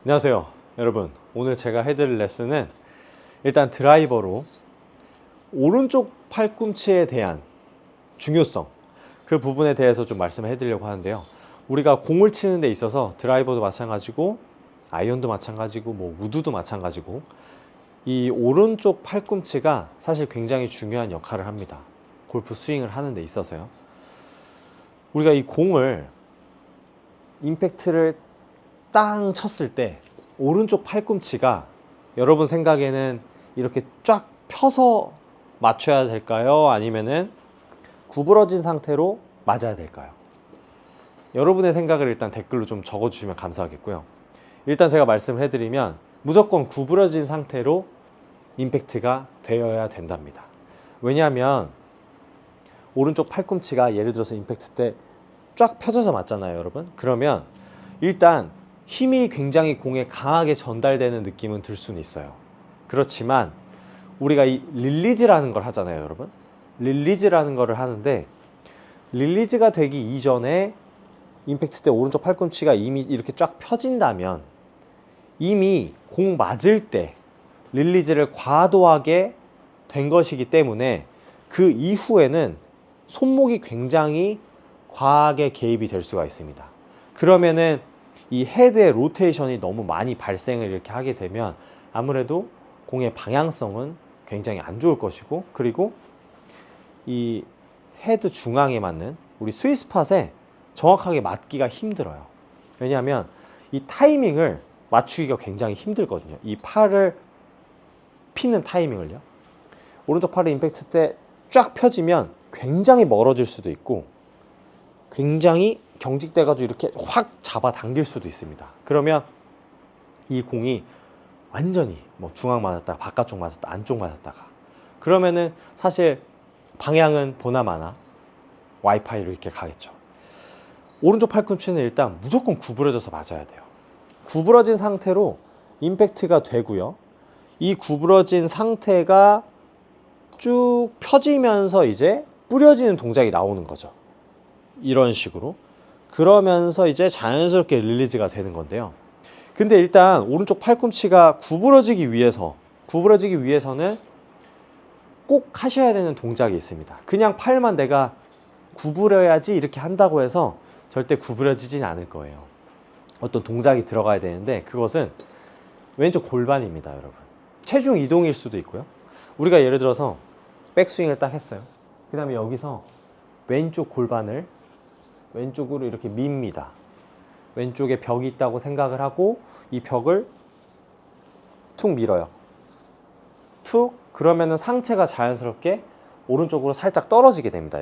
안녕하세요 여러분. 오늘 제가 해드릴 레슨은 일단 드라이버로 오른쪽 팔꿈치에 대한 중요성, 그 부분에 대해서 좀 말씀을 해드리려고 하는데요. 우리가 공을 치는 데 있어서 드라이버도 마찬가지고 아이언도 마찬가지고 우드도 마찬가지고 이 오른쪽 팔꿈치가 사실 굉장히 중요한 역할을 합니다. 골프 스윙을 하는 데 있어서요. 우리가 이 공을 임팩트를 땅 쳤을 때 오른쪽 팔꿈치가 여러분 생각에는 이렇게 쫙 펴서 맞춰야 될까요? 아니면은 구부러진 상태로 맞아야 될까요? 여러분의 생각을 일단 댓글로 좀 적어주시면 감사하겠고요. 일단 제가 말씀을 해드리면 무조건 구부러진 상태로 임팩트가 되어야 된답니다. 왜냐하면 오른쪽 팔꿈치가 예를 들어서 임팩트 때 쫙 펴져서 맞잖아요 여러분. 그러면 일단 힘이 굉장히 공에 강하게 전달되는 느낌은 들 수는 있어요. 그렇지만 우리가 이 릴리즈라는 걸 하잖아요 여러분. 릴리즈라는 거를 하는데 릴리즈가 되기 이전에 임팩트 때 오른쪽 팔꿈치가 이미 이렇게 쫙 펴진다면 이미 공 맞을 때 릴리즈를 과도하게 된 것이기 때문에 그 이후에는 손목이 굉장히 과하게 개입이 될 수가 있습니다. 그러면은 이 헤드의 로테이션이 너무 많이 발생을 이렇게 하게 되면 아무래도 공의 방향성은 굉장히 안 좋을 것이고, 그리고 이 헤드 중앙에 맞는 우리 스윗스팟에 정확하게 맞기가 힘들어요. 왜냐하면 이 타이밍을 맞추기가 굉장히 힘들거든요. 이 팔을 피는 타이밍을요. 오른쪽 팔의 임팩트 때 쫙 펴지면 굉장히 멀어질 수도 있고 굉장히 경직돼 가지고 이렇게 확 잡아 당길 수도 있습니다. 그러면 이 공이 완전히 중앙 맞았다가 바깥쪽 맞았다 안쪽 맞았다가 그러면은 사실 방향은 보나마나 와이파이로 이렇게 가겠죠. 오른쪽 팔꿈치는 일단 무조건 구부러져서 맞아야 돼요. 구부러진 상태로 임팩트가 되고요. 이 구부러진 상태가 쭉 펴지면서 이제 뿌려지는 동작이 나오는 거죠. 이런 식으로. 그러면서 이제 자연스럽게 릴리즈가 되는 건데요. 근데 일단 오른쪽 팔꿈치가 구부러지기 위해서는 꼭 하셔야 되는 동작이 있습니다. 그냥 팔만 내가 구부려야지 이렇게 한다고 해서 절대 구부려지진 않을 거예요. 어떤 동작이 들어가야 되는데 그것은 왼쪽 골반입니다 여러분. 체중 이동일 수도 있고요. 우리가 예를 들어서 백스윙을 딱 했어요. 그 다음에 여기서 왼쪽 골반을 왼쪽으로 이렇게 밉니다. 왼쪽에 벽이 있다고 생각을 하고 이 벽을 툭 밀어요. 툭. 그러면은 상체가 자연스럽게 오른쪽으로 살짝 떨어지게 됩니다.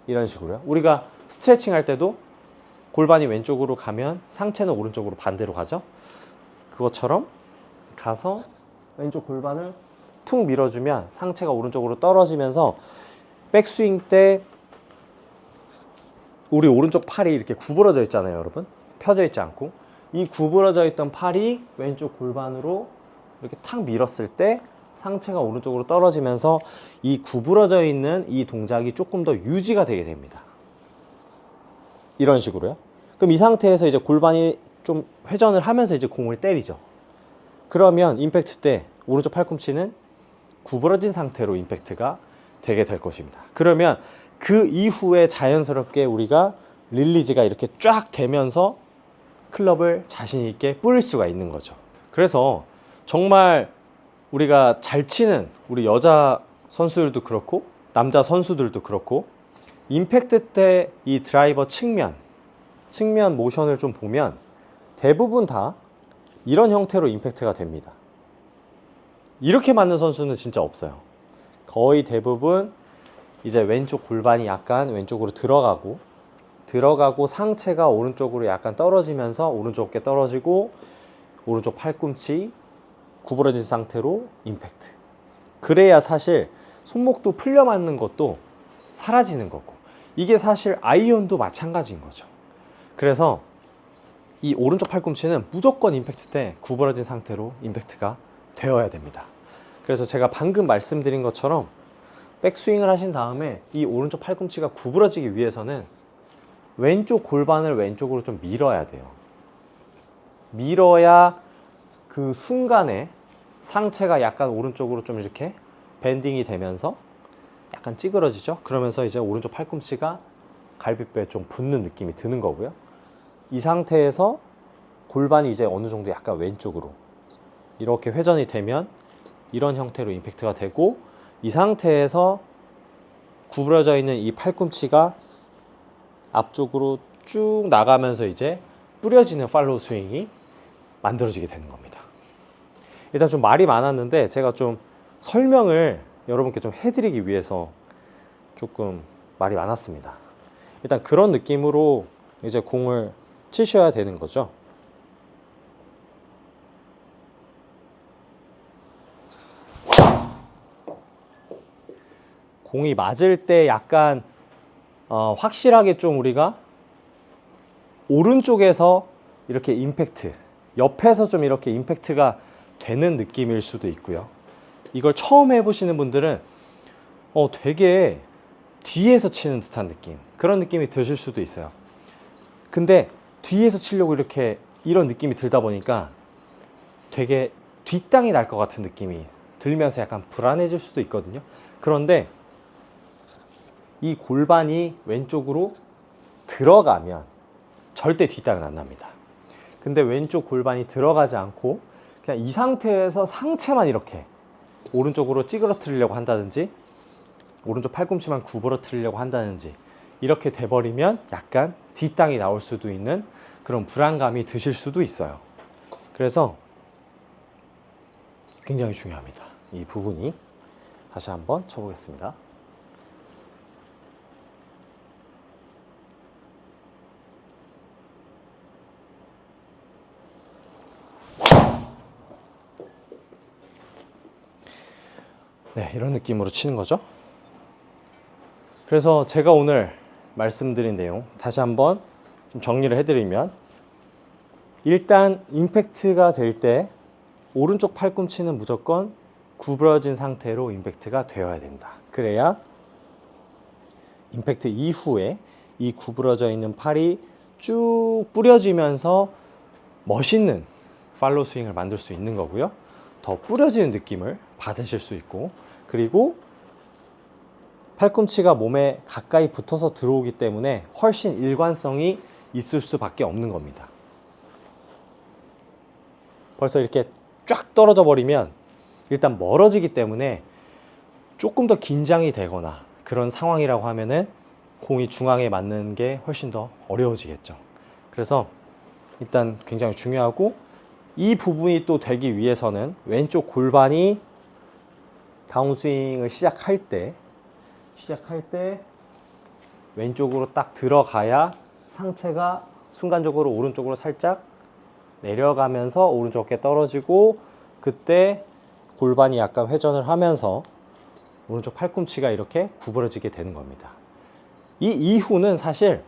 이런 식으로요. 우리가 스트레칭 할 때도 골반이 왼쪽으로 가면 상체는 오른쪽으로 반대로 가죠. 그것처럼 가서 왼쪽 골반을 툭 밀어주면 상체가 오른쪽으로 떨어지면서 백스윙 때 우리 오른쪽 팔이 이렇게 구부러져 있잖아요 여러분. 펴져 있지 않고 이 구부러져 있던 팔이 왼쪽 골반으로 이렇게 탁 밀었을 때 상체가 오른쪽으로 떨어지면서 이 구부러져 있는 이 동작이 조금 더 유지가 되게 됩니다. 이런 식으로요. 그럼 이 상태에서 이제 골반이 좀 회전을 하면서 이제 공을 때리죠. 그러면 임팩트 때 오른쪽 팔꿈치는 구부러진 상태로 임팩트가 되게 될 것입니다. 그러면 그 이후에 자연스럽게 우리가 릴리즈가 이렇게 쫙 되면서 클럽을 자신 있게 뿌릴 수가 있는 거죠. 그래서 정말 우리가 잘 치는 우리 여자 선수들도 그렇고 남자 선수들도 그렇고 임팩트 때 이 드라이버 측면 모션을 좀 보면 대부분 다 이런 형태로 임팩트가 됩니다. 이렇게 맞는 선수는 진짜 없어요. 거의 대부분 이제 왼쪽 골반이 약간 왼쪽으로 들어가고 상체가 오른쪽으로 약간 떨어지면서 오른쪽 어깨 떨어지고 오른쪽 팔꿈치 구부러진 상태로 임팩트. 그래야 사실 손목도 풀려 맞는 것도 사라지는 거고 이게 사실 아이언도 마찬가지인 거죠. 그래서 이 오른쪽 팔꿈치는 무조건 임팩트 때 구부러진 상태로 임팩트가 되어야 됩니다. 그래서 제가 방금 말씀드린 것처럼 백스윙을 하신 다음에 이 오른쪽 팔꿈치가 구부러지기 위해서는 왼쪽 골반을 왼쪽으로 좀 밀어야 돼요. 밀어야 그 순간에 상체가 약간 오른쪽으로 좀 이렇게 밴딩이 되면서 약간 찌그러지죠. 그러면서 이제 오른쪽 팔꿈치가 갈비뼈에 좀 붙는 느낌이 드는 거고요. 이 상태에서 골반이 이제 어느 정도 약간 왼쪽으로 이렇게 회전이 되면 이런 형태로 임팩트가 되고, 이 상태에서 구부러져 있는 이 팔꿈치가 앞쪽으로 쭉 나가면서 이제 뿌려지는 팔로우 스윙이 만들어지게 되는 겁니다. 일단 좀 말이 많았는데 제가 좀 설명을 여러분께 좀 해드리기 위해서 조금 말이 많았습니다. 일단 그런 느낌으로 이제 공을 치셔야 되는 거죠. 공이 맞을 때 약간 확실하게 좀 우리가 오른쪽에서 이렇게 임팩트, 옆에서 좀 이렇게 임팩트가 되는 느낌일 수도 있고요. 이걸 처음 해보시는 분들은 되게 뒤에서 치는 듯한 느낌, 그런 느낌이 드실 수도 있어요. 근데 뒤에서 치려고 이렇게 이런 느낌이 들다 보니까 되게 뒷땅이 날 것 같은 느낌이 들면서 약간 불안해질 수도 있거든요. 그런데 이 골반이 왼쪽으로 들어가면 절대 뒷땅은 안 납니다. 근데 왼쪽 골반이 들어가지 않고 그냥 이 상태에서 상체만 이렇게 오른쪽으로 찌그러뜨리려고 한다든지 오른쪽 팔꿈치만 구부러뜨리려고 한다든지 이렇게 돼버리면 약간 뒷땅이 나올 수도 있는 그런 불안감이 드실 수도 있어요. 그래서 굉장히 중요합니다. 이 부분이. 다시 한번 쳐보겠습니다. 네, 이런 느낌으로 치는 거죠. 그래서 제가 오늘 말씀드린 내용 다시 한번 좀 정리를 해드리면, 일단 임팩트가 될 때 오른쪽 팔꿈치는 무조건 구부러진 상태로 임팩트가 되어야 된다. 그래야 임팩트 이후에 이 구부러져 있는 팔이 쭉 뿌려지면서 멋있는 팔로우 스윙을 만들 수 있는 거고요. 더 뿌려지는 느낌을 받으실 수 있고, 그리고 팔꿈치가 몸에 가까이 붙어서 들어오기 때문에 훨씬 일관성이 있을 수밖에 없는 겁니다. 벌써 이렇게 쫙 떨어져 버리면 일단 멀어지기 때문에 조금 더 긴장이 되거나 그런 상황이라고 하면은 공이 중앙에 맞는 게 훨씬 더 어려워지겠죠. 그래서 일단 굉장히 중요하고, 이 부분이 또 되기 위해서는 왼쪽 골반이 다운스윙을 시작할 때 왼쪽으로 딱 들어가야 상체가 순간적으로 오른쪽으로 살짝 내려가면서 오른쪽 어깨 떨어지고, 그때 골반이 약간 회전을 하면서 오른쪽 팔꿈치가 이렇게 구부러지게 되는 겁니다. 이 이후는 사실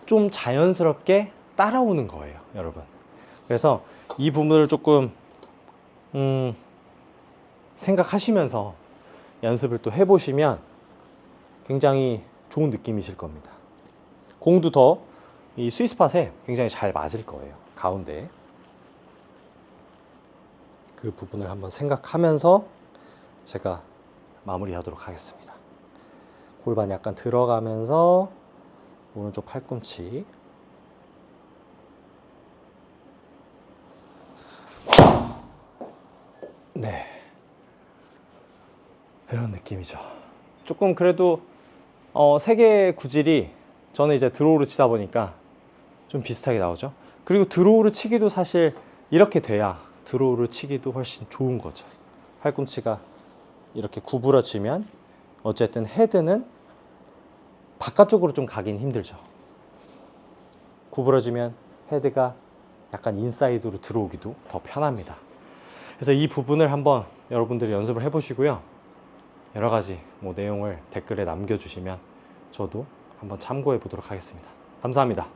좀 자연스럽게 따라오는 거예요, 여러분. 그래서 이 부분을 조금 생각하시면서 연습을 또 해보시면 굉장히 좋은 느낌이실 겁니다. 공도 더 이 스윗스팟에 굉장히 잘 맞을 거예요. 가운데 그 부분을 한번 생각하면서 제가 마무리하도록 하겠습니다. 골반 약간 들어가면서 오른쪽 팔꿈치, 네, 이런 느낌이죠. 조금 그래도 세계의 구질이 저는 이제 드로우를 치다 보니까 좀 비슷하게 나오죠. 그리고 드로우를 치기도 사실 이렇게 돼야 드로우를 치기도 훨씬 좋은 거죠. 팔꿈치가 이렇게 구부러지면 어쨌든 헤드는 바깥쪽으로 좀 가긴 힘들죠. 구부러지면 헤드가 약간 인사이드로 들어오기도 더 편합니다. 그래서 이 부분을 한번 여러분들이 연습을 해보시고요. 여러 가지 내용을 댓글에 남겨주시면 저도 한번 참고해 보도록 하겠습니다. 감사합니다.